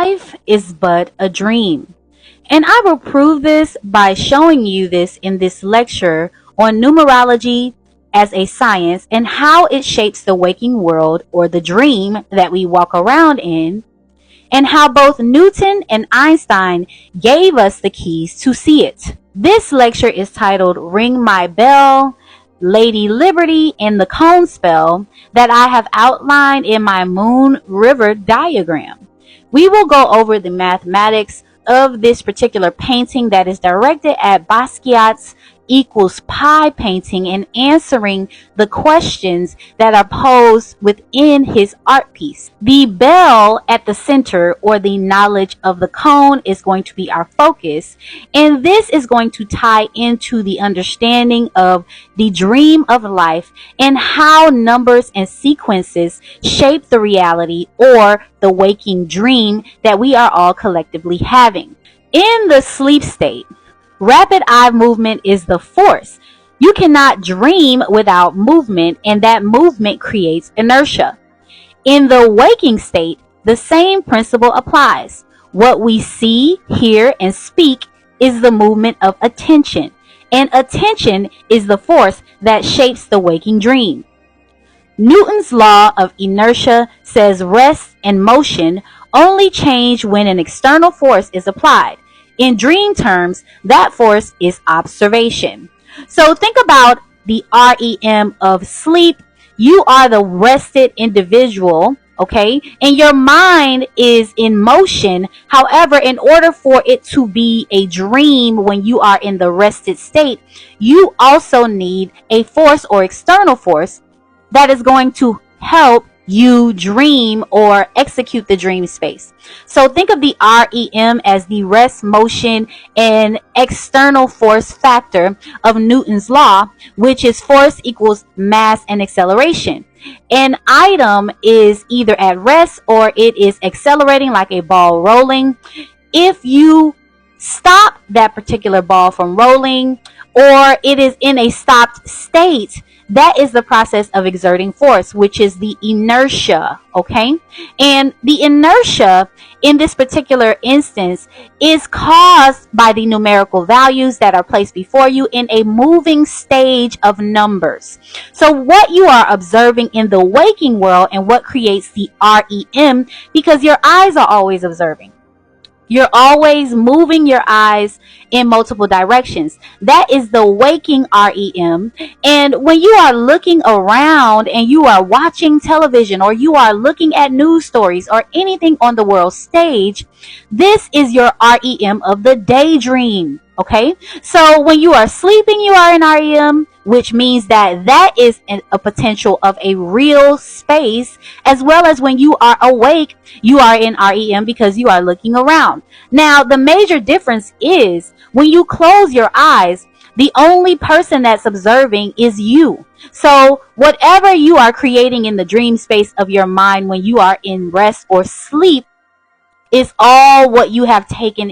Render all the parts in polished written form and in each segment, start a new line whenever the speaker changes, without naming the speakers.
Life is but a dream. And I will prove this by showing you this in this lecture on numerology as a science and how it shapes the waking world or the dream that we walk around in, and how both Newton and Einstein gave us the keys to see it. This lecture is titled Ring My Bell, Lady Liberty, and the Cone Spell that I have outlined in my Moon River diagram. We will go over the mathematics of this particular painting that is directed at Basquiat's equals pi painting and answering the questions that are posed within his art piece. The bell at the center, or the knowledge of the cone, is going to be our focus, and this is going to tie into the understanding of the dream of life and how numbers and sequences shape the reality or the waking dream that we are all collectively having. In the sleep state, rapid eye movement is the force. You cannot dream without movement, and that movement creates inertia. In the waking state, the same principle applies. What we see, hear, and speak is the movement of attention, and attention is the force that shapes the waking dream. Newton's law of inertia says rest and motion only change when an external force is applied. In dream terms, that force is observation. So think about the REM of sleep. You are the rested individual, okay? And your mind is in motion. However, in order for it to be a dream when you are in the rested state, you also need a force or external force that is going to help you dream or execute the dream space. So think of the REM as the rest, motion, and external force factor of Newton's law, which is force equals mass and acceleration. An item is either at rest or it is accelerating like a ball rolling. If you stop that particular ball from rolling, or it is in a stopped state, that is the process of exerting force, which is the inertia, okay? And the inertia in this particular instance is caused by the numerical values that are placed before you in a moving stage of numbers. So what you are observing in the waking world and what creates the REM, because your eyes are always observing. You're always moving your eyes in multiple directions. That is the waking REM. And when you are looking around and you are watching television or you are looking at news stories or anything on the world stage, this is your REM of the daydream. Okay, so when you are sleeping, you are in REM, which means that is a potential of a real space, as well as when you are awake, you are in REM because you are looking around. Now, the major difference is when you close your eyes, the only person that's observing is you. So whatever you are creating in the dream space of your mind when you are in rest or sleep is all what you have taken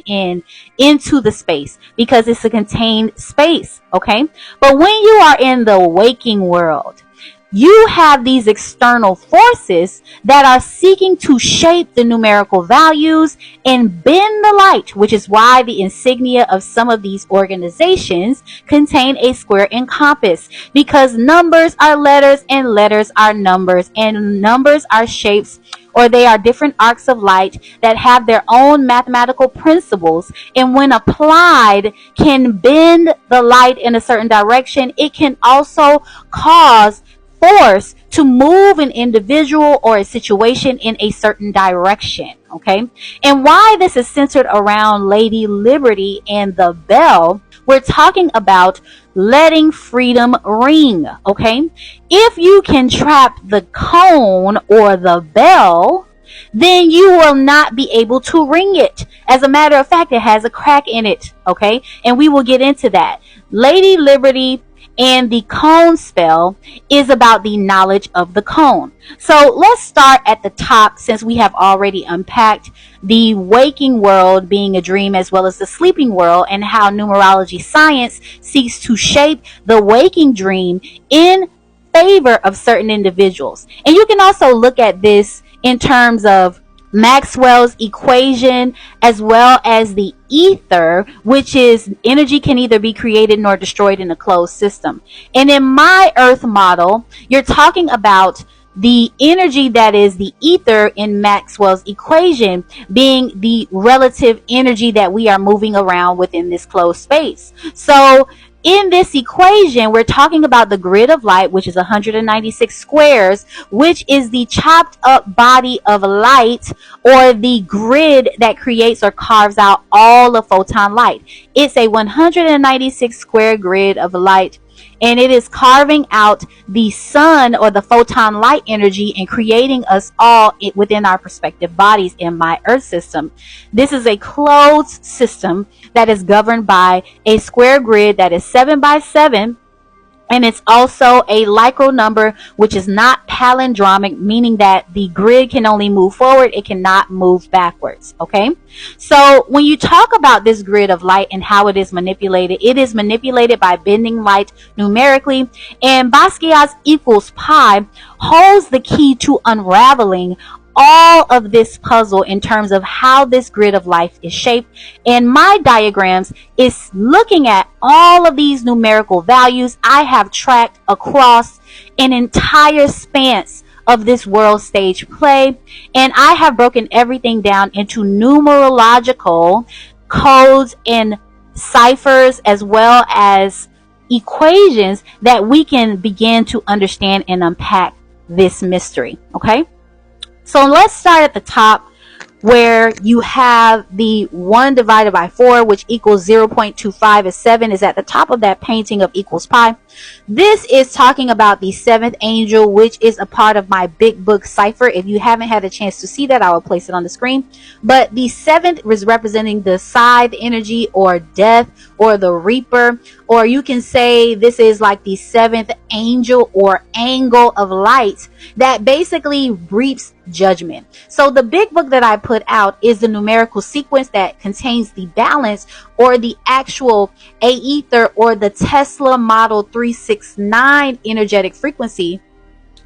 into the space, because it's a contained space, okay? But when you are in the waking world, you have these external forces that are seeking to shape the numerical values and bend the light, which is why the insignia of some of these organizations contain a square and compass, because numbers are letters and letters are numbers and numbers are shapes, or they are different arcs of light that have their own mathematical principles, and when applied can bend the light in a certain direction. It can also cause force to move an individual or a situation in a certain direction, okay? And why this is centered around Lady Liberty and the bell, we're talking about letting freedom ring, okay? If you can trap the cone or the bell, then you will not be able to ring it. As a matter of fact, it has a crack in it, okay? And we will get into that. Lady Liberty and the cone spell is about the knowledge of the cone. So let's start at the top, since we have already unpacked the waking world being a dream as well as the sleeping world, and how numerology science seeks to shape the waking dream in favor of certain individuals. And you can also look at this in terms of Maxwell's equation, as well as the ether, which is energy can neither be created nor destroyed in a closed system. And in my earth model, you're talking about the energy that is the ether in Maxwell's equation being the relative energy that we are moving around within this closed space. So in this equation, we're talking about the grid of light, which is 196 squares, which is the chopped up body of light, or the grid that creates or carves out all of photon light. It's a 196 square grid of light, and it is carving out the sun or the photon light energy and creating us all within our respective bodies in my earth system. This is a closed system that is governed by a square grid that is 7 by 7. And it's also a Lycro number, which is not palindromic, meaning that the grid can only move forward. It cannot move backwards. Okay. So when you talk about this grid of light and how it is manipulated by bending light numerically, and Basquiat's equals pi holds the key to unraveling all of this puzzle in terms of how this grid of life is shaped. And my diagrams is looking at all of these numerical values I have tracked across an entire span of this world stage play, and I have broken everything down into numerological codes and ciphers, as well as equations that we can begin to understand and unpack this mystery. Okay, so let's start at the top, where you have the 1 divided by 4, which equals 0.25, is 7, is at the top of that painting of equals pi. This is talking about the 7th angel, which is a part of my big book cipher. If you haven't had a chance to see that, I will place it on the screen. But the 7th is representing the scythe energy, or death, or the reaper, or you can say this is like the 7th angel or angle of light that basically reaps judgment. So the big book that I put out is the numerical sequence that contains the balance, or the actual aether, or the Tesla model 369 energetic frequency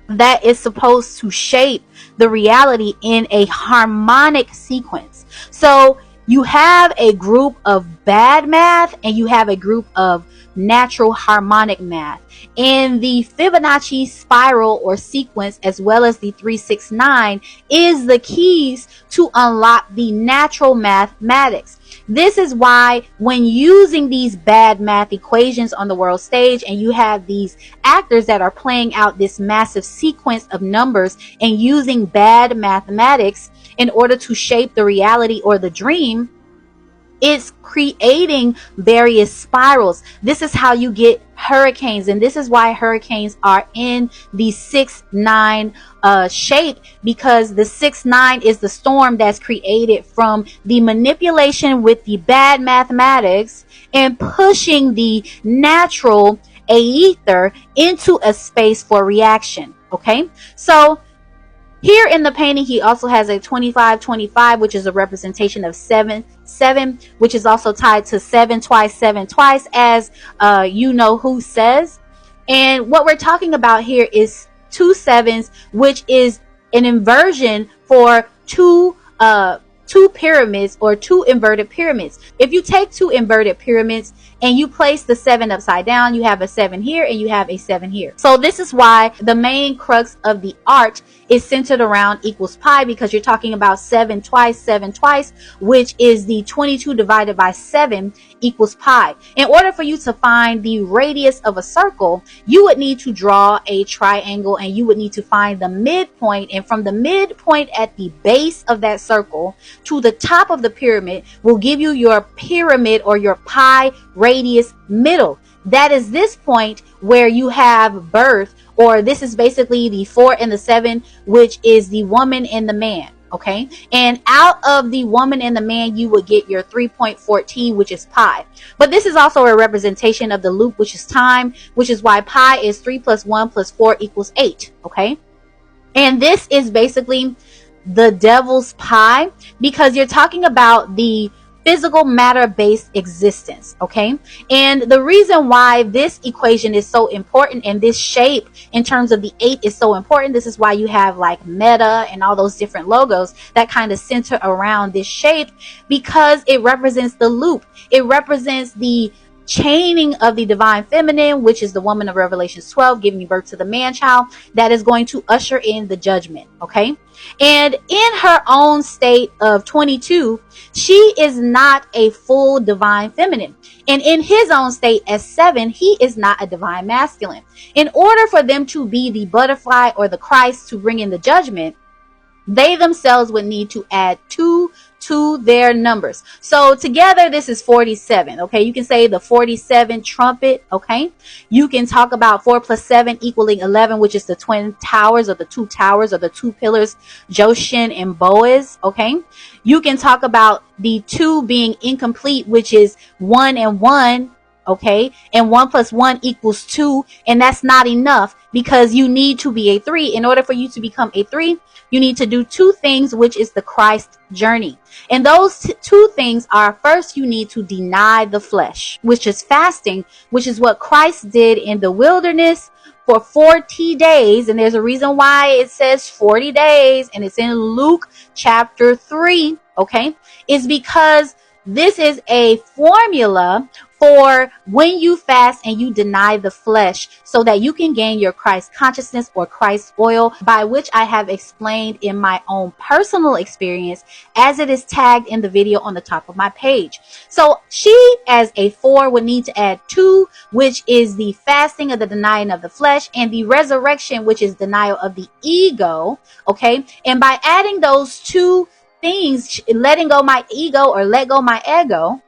that is supposed to shape the reality in a harmonic sequence. So you have a group of bad math and you have a group of natural harmonic math. And the Fibonacci spiral or sequence, as well as the 369, is the keys to unlock the natural mathematics. This is why when using these bad math equations on the world stage, and you have these actors that are playing out this massive sequence of numbers and using bad mathematics in order to shape the reality or the dream, it's creating various spirals. This is how you get hurricanes, and this is why hurricanes are in the 6-9 shape, because the 6-9 is the storm that's created from the manipulation with the bad mathematics and pushing the natural aether into a space for reaction. Okay, so here in the painting, he also has a 25-25, which is a representation of 7-7, which is also tied to 7 twice, as you know who says. And what we're talking about here is 2 7s, which is an inversion for two pyramids, or 2 inverted pyramids. If you take 2 inverted pyramids and you place the 7 upside down, you have a 7 here and you have a 7 here. So this is why the main crux of the art is centered around equals pi, because you're talking about 7 twice, which is the 22 divided by 7 equals pi. In order for you to find the radius of a circle, you would need to draw a triangle, and you would need to find the midpoint, and from the midpoint at the base of that circle to the top of the pyramid will give you your pyramid, or your pi radius middle. That is this point where you have birth, or this is basically the 4 and the 7, which is the woman and the man. Okay, and out of the woman and the man, you would get your 3.14, which is pi. But this is also a representation of the loop, which is time, which is why pi is 3 + 1 + 4 = 8. Okay, and this is basically the devil's pi, because you're talking about the physical matter-based existence, okay? And the reason why this equation is so important, and this shape in terms of the 8 is so important, this is why you have like Meta and all those different logos that kind of center around this shape, because it represents the loop. It represents the chaining of the divine feminine, which is the woman of Revelations 12, giving birth to the man child that is going to usher in the judgment, okay? And in her own state of 22, she is not a full divine feminine. And in his own state as 7, he is not a divine masculine. In order for them to be the butterfly or the Christ to bring in the judgment, they themselves would need to add 2 to their numbers. So together, this is 47. Okay, you can say the 47 trumpet. Okay, you can talk about 4 plus 7 equaling 11, which is the twin towers or the 2 towers or the 2 pillars, Joshin and Boaz. Okay, you can talk about the 2 being incomplete, which is 1 and 1. Okay, and 1 plus 1 equals 2, and that's not enough, because you need to be a 3. In order for you to become a 3, you need to do 2 things, which is the Christ journey. And those 2 things are, first, you need to deny the flesh, which is fasting, which is what Christ did in the wilderness for 40 days. And there's a reason why it says 40 days, and it's in Luke chapter 3. Okay, it's because this is a formula for when you fast and you deny the flesh, so that you can gain your Christ consciousness or Christ oil, by which I have explained in my own personal experience, as it is tagged in the video on the top of my page. So she, as a 4, would need to add 2, which is the fasting of the denying of the flesh, and the resurrection, which is denial of the ego. Okay, and by adding those 2 things, letting go my ego or let go my ego,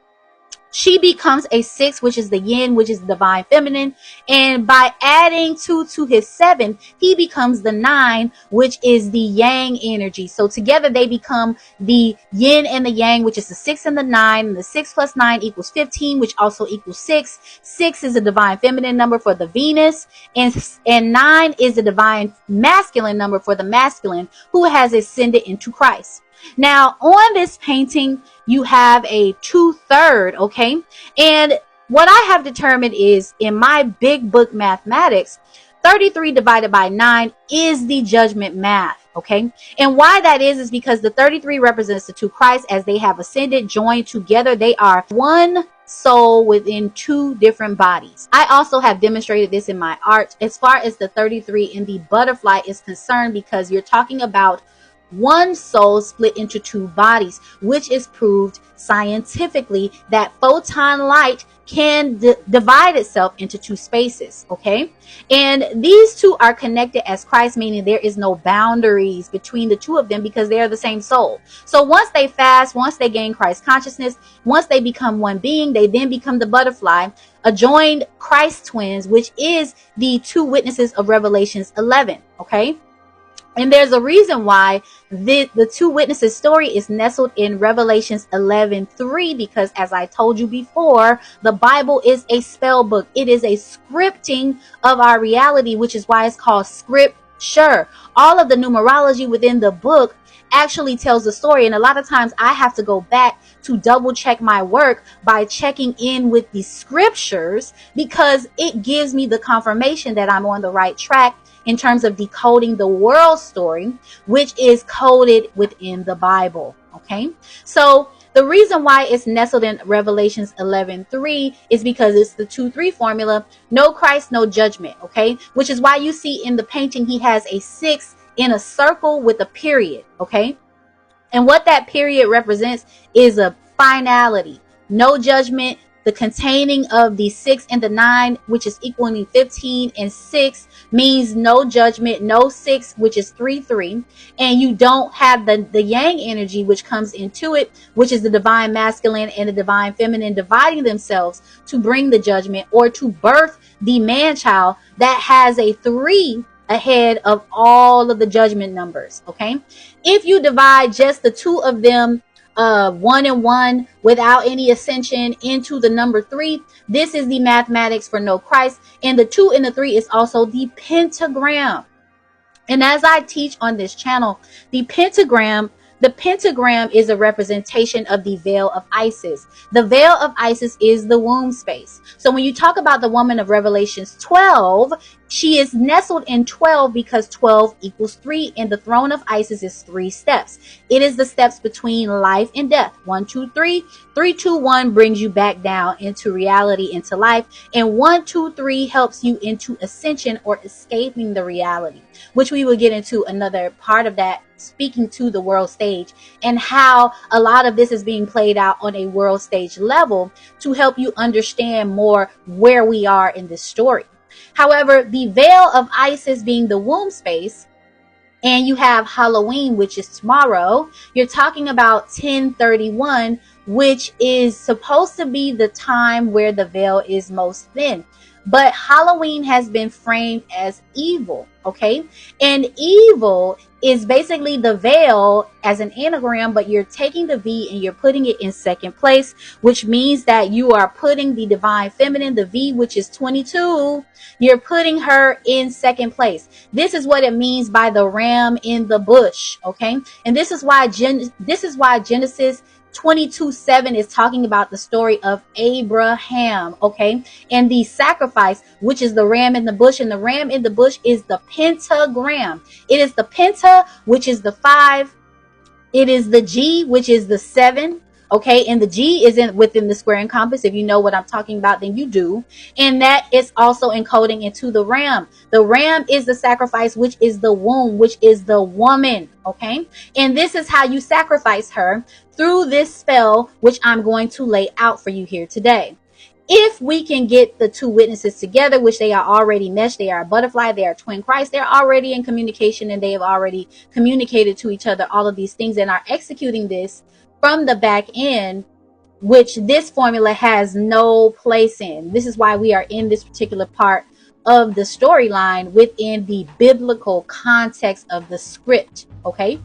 she becomes a 6, which is the yin, which is the divine feminine. And by adding 2 to his 7, he becomes the 9, which is the yang energy. So together they become the yin and the yang, which is the 6 and the 9. And the 6 plus 9 equals 15, which also equals 6. 6 is a divine feminine number for the Venus, and 9 is the divine masculine number for the masculine, who has ascended into Christ. Now, on this painting, you have a 2/3, okay? And what I have determined is, in my big book mathematics, 33 divided by 9 is the judgment math, okay? And why that is because the 33 represents the 2 Christs as they have ascended, joined together. They are one soul within 2 different bodies. I also have demonstrated this in my art as far as the 33 in the butterfly is concerned, because you're talking about one soul split into 2 bodies, which is proved scientifically that photon light can divide itself into 2 spaces. Okay, and these 2 are connected as Christ, meaning there is no boundaries between the 2 of them, because they are the same soul. So once they fast, once they gain Christ consciousness, once they become one being, they then become the butterfly, adjoined Christ twins, which is the 2 witnesses of Revelations 11. Okay, and there's a reason why the 2 witnesses story is nestled in Revelations 11:3, because as I told you before, the Bible is a spell book. It is a scripting of our reality, which is why it's called scripture. All of the numerology within the book actually tells the story, and a lot of times I have to go back to double check my work by checking in with the scriptures, because it gives me the confirmation that I'm on the right track in terms of decoding the world story, which is coded within the Bible. Okay, so the reason why it's nestled in Revelations 11:3 is because it's the 2-3 formula: no Christ, no judgment. Okay, which is why you see in the painting he has a 6 in a circle with a period. Okay, and what that period represents is a finality, no judgment. The containing of the 6 and the 9, which is equaling 15, and 6 means no judgment, no 6, which is 3/3, and you don't have the yang energy, which comes into it, which is the divine masculine and the divine feminine dividing themselves to bring the judgment, or to birth the man child that has a 3 ahead of all of the judgment numbers. Okay, if you divide just the 2 of them, 1 and 1 without any ascension, into the number 3, this is the mathematics for no Christ. And the 2 and the 3 is also the pentagram. And as I teach on this channel, the pentagram The pentagram is a representation of the veil of Isis. The veil of Isis is the womb space. So when you talk about the woman of Revelations 12, she is nestled in 12 because 12 equals 3, and the throne of Isis is 3 steps. It is the steps between life and death. 1, 2, 3. 3, 2, 1 brings you back down into reality, into life. And 1, 2, 3 helps you into ascension or escaping the reality, which we will get into another part of that, speaking to the world stage and how a lot of this is being played out on a world stage level to help you understand more where we are in this story. However, the veil of Isis being the womb space, and you have Halloween, which is tomorrow, you're talking about 1031, which is supposed to be the time where the veil is most thin. But Halloween has been framed as evil, okay? And evil is basically the veil as an anagram, but you're taking the V and you're putting it in second place, which means that you are putting the divine feminine, the V, which is 22, you're putting her in second place. This is what it means by the ram in the bush, okay? And this is why Genesis 22:7 is talking about the story of Abraham, okay? And the sacrifice, which is the ram in the bush, and the ram in the bush is the pentagram. It is the penta, which is the 5. It is the G, which is the 7. Okay, and the G is within the square and compass. If you know what I'm talking about, then you do. And that is also encoding into the ram. The ram is the sacrifice, which is the womb, which is the woman. Okay, and this is how you sacrifice her through this spell, which I'm going to lay out for you here today. If we can get the two witnesses together, which they are already meshed, they are a butterfly, they are twin Christ, they're already in communication, and they have already communicated to each other all of these things and are executing this from the back end, which this formula has no place in. This is why we are in this particular part of the storyline within the biblical context of the script. Okay,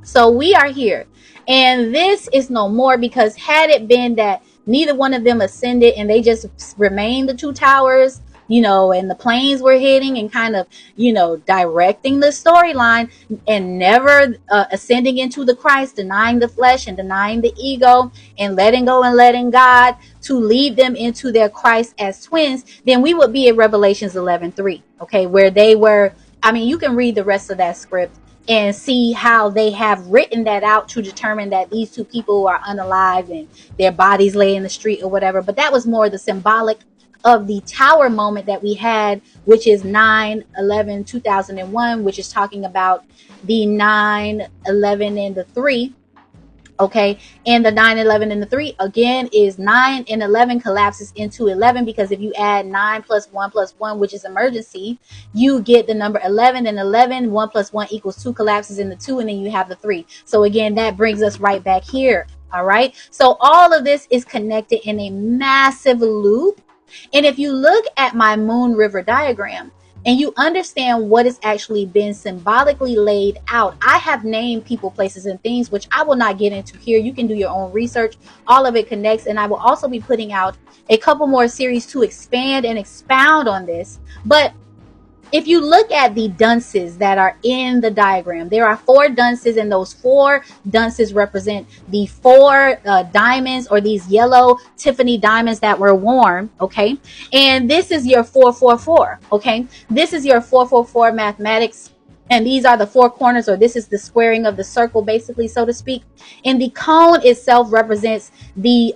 so we are here, and this is no more, because had it been that neither one of them ascended and they just remained the two towers, you know, and the planes were hitting and kind of, you know, directing the storyline and never ascending into the Christ, denying the flesh and denying the ego and letting go and letting God to lead them into their Christ as twins, then we would be in Revelations 11:3, okay, where they were. I mean, you can read the rest of that script and see how they have written that out to determine that these two people are unalive and their bodies lay in the street or whatever. But that was more the symbolic of the tower moment that we had, which is 9/11/2001, which is talking about the 9/11 and the 3. Okay, and the 9/11 and the 3 again is 9 and 11 collapses into 11, because if you add 9 plus 1 plus 1, which is emergency, you get the number 11, and 11 1 plus 1 equals 2 collapses into 2, and then you have the 3. So again, that brings us right back here. All right, so all of this is connected in a massive loop. And if you look at my moon river diagram and you understand what has actually been symbolically laid out, I have named people, places, and things, which I will not get into here. You can do your own research. All of it connects. And I will also be putting out a couple more series to expand and expound on this. But if you look at the dunces that are in the diagram, there are 4 dunces, and those 4 dunces represent the 4 diamonds, or these yellow Tiffany diamonds that were worn. Okay, and this is your 444. Okay, this is your 444 mathematics, and these are the 4 corners, or this is the squaring of the circle, basically, so to speak. And the cone itself represents the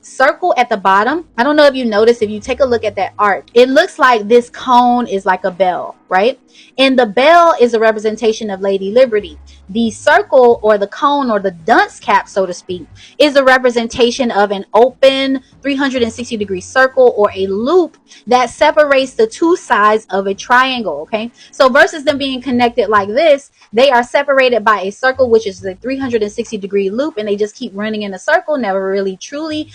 circle at the bottom. I don't know if you notice, if you take a look at that art, it looks like this cone is like a bell, right? And the bell is a representation of Lady Liberty. The circle, or the cone, or the dunce cap, so to speak, is a representation of an open 360-degree circle, or a loop that separates the two sides of a triangle. Okay, so versus them being connected like this, they are separated by a circle, which is the 360-degree loop, and they just keep running in a circle, never really truly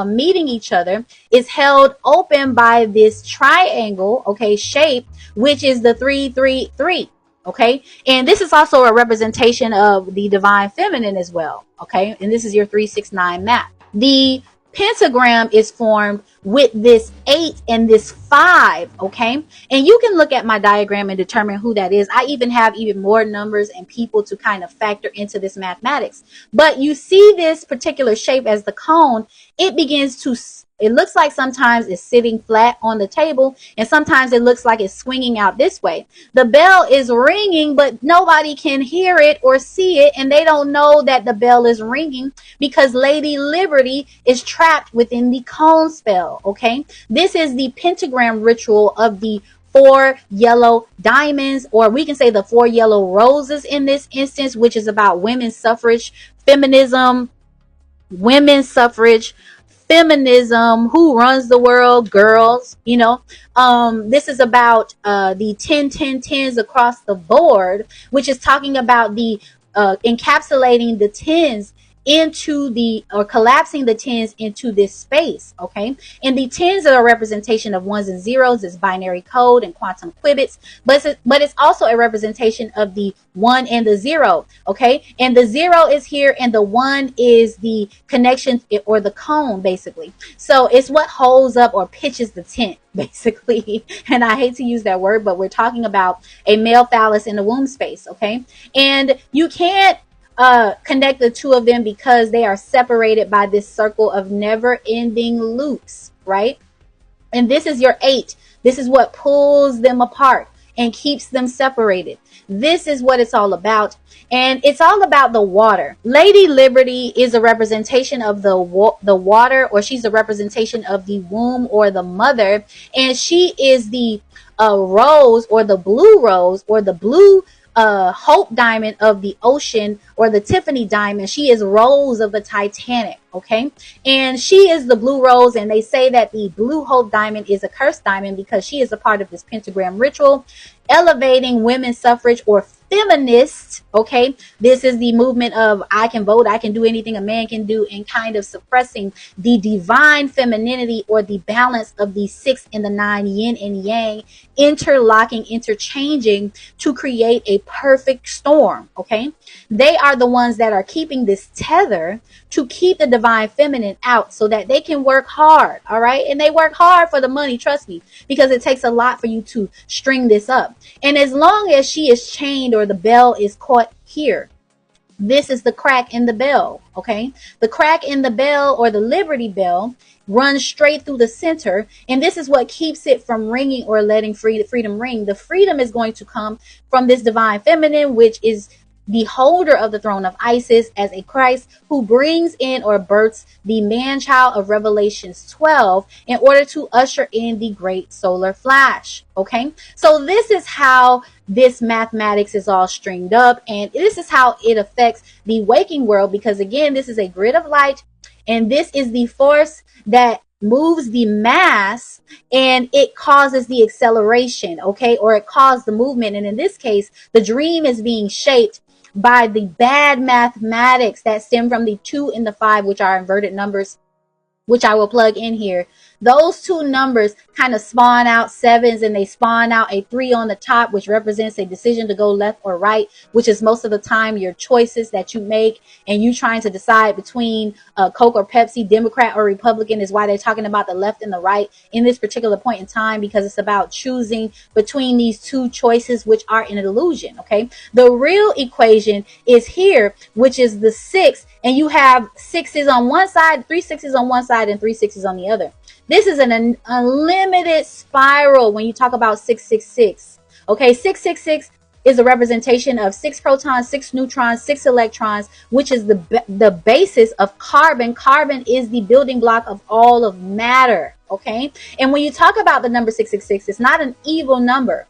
meeting each other. Is held open by this triangle, okay, shape, which is the 333. Okay, and this is also a representation of the divine feminine as well. Okay, and this is your 369 map. The pentagram is formed with this 8 and this 5, okay? And you can look at my diagram and determine who that is. I even have even more numbers and people to kind of factor into this mathematics. But you see this particular shape as the cone, it begins to, it looks like sometimes it's sitting flat on the table, and sometimes it looks like it's swinging out this way. The bell is ringing, but nobody can hear it or see it, and they don't know that the bell is ringing because Lady Liberty is trapped within the cone spell, okay? This is the pentagram ritual of the 4 yellow diamonds, or we can say the 4 yellow roses in this instance, which is about women's suffrage, feminism, women's suffrage, feminism, who runs the world, girls, you know. This is about the 10 10 10s across the board, which is talking about the encapsulating the 10s into the, or collapsing the 10s into this space, okay? And the 10s are a representation of ones and zeros, it's binary code and quantum qubits, but it's also a representation of the 1 and the 0, okay? And the 0 is here and the 1 is the connection, or the cone, basically. So it's what holds up or pitches the tent, basically. And I hate to use that word, but we're talking about a male phallus in the womb space, okay? And you can't connect the two of them because they are separated by this circle of never ending loops, right? And this is your 8. This is what pulls them apart and keeps them separated. This is what it's all about. And it's all about the water. Lady Liberty is a representation of the water, or she's a representation of the womb or the mother. And she is the rose, or the blue rose, or the blue Hope diamond of the ocean, or the Tiffany diamond. She is Rose of the Titanic, okay? And she is the blue rose, and they say that the blue Hope diamond is a cursed diamond because she is a part of this pentagram ritual, elevating women's suffrage or feminist, okay? This is the movement of I can vote, I can do anything a man can do, and kind of suppressing the divine femininity, or the balance of the 6 and the 9, yin and yang, interlocking, interchanging to create a perfect storm, okay? They are the ones that are keeping this tether to keep the divine feminine out so that they can work hard, all right? And they work hard for the money, trust me, because it takes a lot for you to string this up. And as long as she is chained, or the bell is caught here, this is the crack in the bell, okay? The crack in the bell, or the Liberty Bell, runs straight through the center, and this is what keeps it from ringing or letting freedom ring. The freedom is going to come from this divine feminine, which is the holder of the throne of Isis as a Christ, who brings in or births the man-child of Revelations 12 in order to usher in the great solar flash, okay? So this is how this mathematics is all stringed up, and this is how it affects the waking world, because again, this is a grid of light, and this is the force that moves the mass, and it causes the acceleration, okay? Or it caused the movement, and in this case, the dream is being shaped by the bad mathematics that stem from the 2 and the 5, which are inverted numbers, which I will plug in here. Those two numbers kind of spawn out 7s, and they spawn out a 3 on the top, which represents a decision to go left or right, which is most of the time your choices that you make, and you trying to decide between Coke or Pepsi, Democrat or Republican, is why they're talking about the left and the right in this particular point in time, because it's about choosing between these two choices, which are an illusion, okay? The real equation is here, which is the 6, and you have 6s on one side, 3 6s on one side, and 3 6s on the other. This is an unlimited spiral when you talk about 666. Okay, 666 is a representation of 6 protons, 6 neutrons, 6 electrons, which is the basis of carbon. Carbon is the building block of all of matter. Okay, and when you talk about the number 666, it's not an evil number.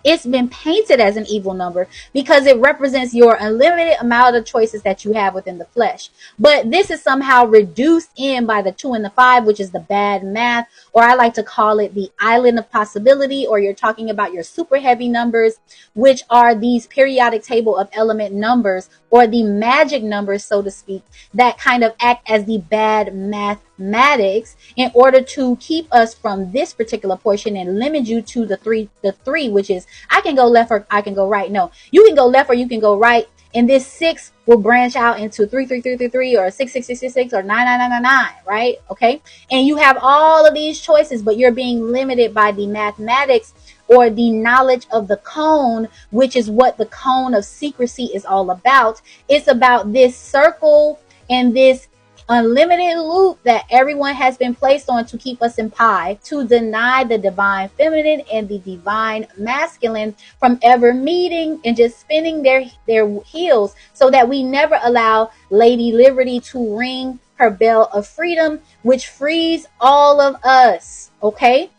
It's been painted as an evil number because it represents your unlimited amount of choices that you have within the flesh. But this is somehow reduced in by the 2 and the 5, which is the bad math, or I like to call it the island of possibility, or you're talking about your super heavy numbers, which are these periodic table of element numbers, or the magic numbers, so to speak, that kind of act as the bad mathematics in order to keep us from this particular portion and limit you to the three, which is I can go left or I can go right. No, you can go left or you can go right, and this 6 will branch out into 33333 or 66666 or 99999, right? Okay, and you have all of these choices, but you're being limited by the mathematics or the knowledge of the cone, which is what the cone of secrecy is all about. It's about this circle and this unlimited loop that everyone has been placed on to keep us in pi, to deny the divine feminine and the divine masculine from ever meeting and just spinning their heels, so that we never allow Lady Liberty to ring her bell of freedom, which frees all of us. Okay,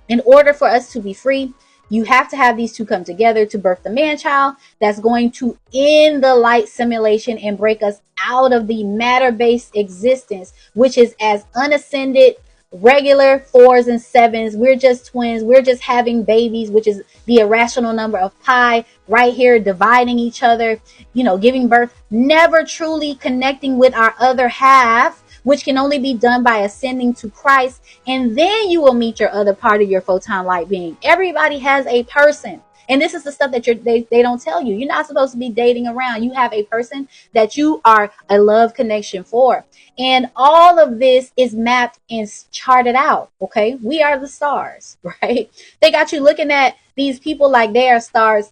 in order for us to be free, you have to have these two come together to birth the man child that's going to end the light simulation and break us out of the matter-based existence, which is as unascended, regular 4s and 7s. We're just twins. We're just having babies, which is the irrational number of pi, right here dividing each other, giving birth, never truly connecting with our other half, which can only be done by ascending to Christ. And then you will meet your other part of your photon light being. Everybody has a person. And this is the stuff that they don't tell you. You're not supposed to be dating around. You have a person that you are a love connection for. And all of this is mapped and charted out. Okay, we are the stars, right? They got you looking at these people like they are stars,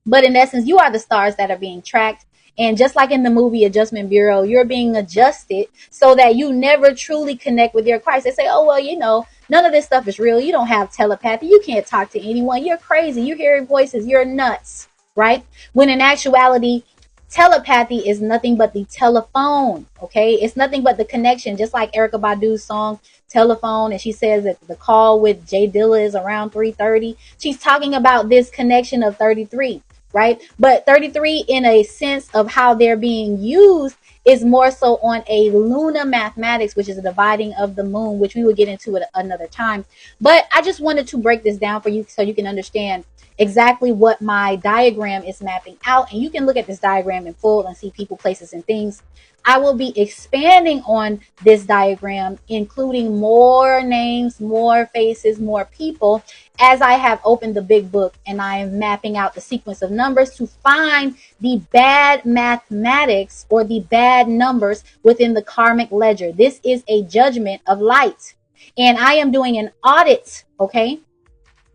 but in essence, you are the stars that are being tracked. And just like in the movie Adjustment Bureau, you're being adjusted so that you never truly connect with your Christ. They say, oh, well, none of this stuff is real. You don't have telepathy. You can't talk to anyone. You're crazy. You're hearing voices. You're nuts, right? When in actuality, telepathy is nothing but the telephone, okay? It's nothing but the connection, just like Erykah Badu's song Telephone, and she says that the call with Jay Dilla is around 3:30. She's talking about this connection of 33, right? But 33, in a sense of how they're being used, is more so on a lunar mathematics, which is a dividing of the moon, which we will get into at another time. But I just wanted to break this down for you so you can understand exactly what my diagram is mapping out. And you can look at this diagram in full and see people, places, and things. I will be expanding on this diagram, including more names, more faces, more people, as I have opened the big book and I am mapping out the sequence of numbers to find the bad mathematics or the bad numbers within the karmic ledger. This is a judgment of light. And I am doing an audit, okay?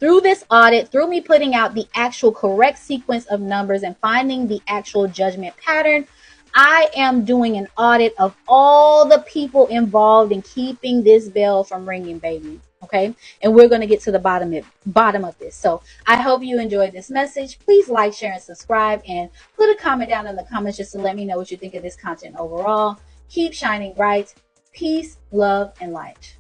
Through this audit, through me putting out the actual correct sequence of numbers and finding the actual judgment pattern, I am doing an audit of all the people involved in keeping this bell from ringing, baby. Okay, and we're going to get to the bottom of this. So I hope you enjoyed this message. Please like, share, and subscribe, and put a comment down in the comments just to let me know what you think of this content overall. Keep shining bright. Peace, love, and light.